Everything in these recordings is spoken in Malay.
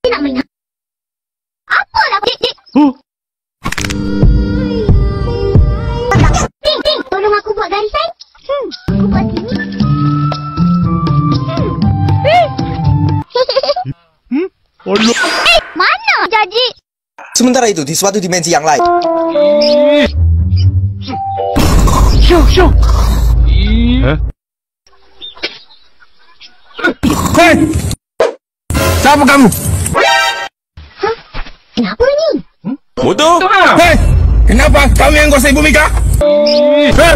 Nak main apalah, dik. Ting, tolong aku buat garisan. Aku buat sini. Allah. Mana jadi? Sementara itu, di suatu dimensi yang lain. Syuk. Hei! Siapa kamu? Kenapa ni? Bodoh! Hei! Kenapa kamu yang kuasai bumi kah? Hei! Hei!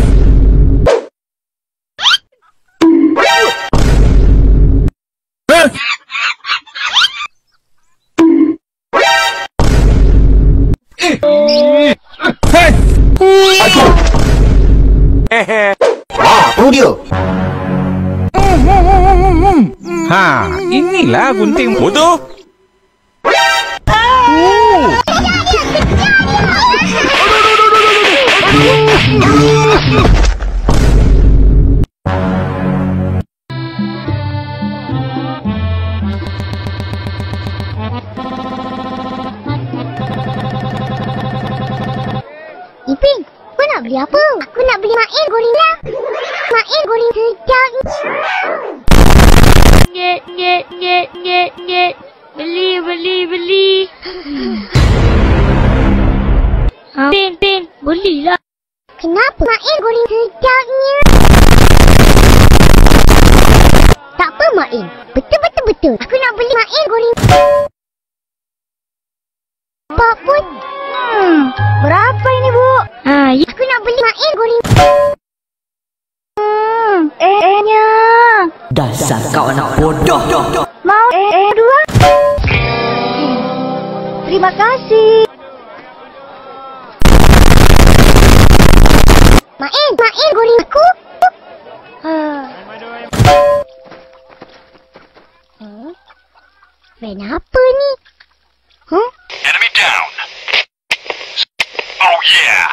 Oh, dia. Ha, inilah gunting bodoh. Iping, kau nak beli apa? Aku nak beli main goreng lah. Main goreng sedap. Nyet. Beli. Pin, belilah. Kenapa main goreng sedapnya? Tak apa, Main. Betul. Aku nak beli main goreng. Apa pun. Berapa ini, Bu? Aku nak beli main goreng. nya. Dasar kau anak bodoh. Mau dua? Terima kasih. Main goreng aku. Main apa ni? Enemy down. Oh yeah.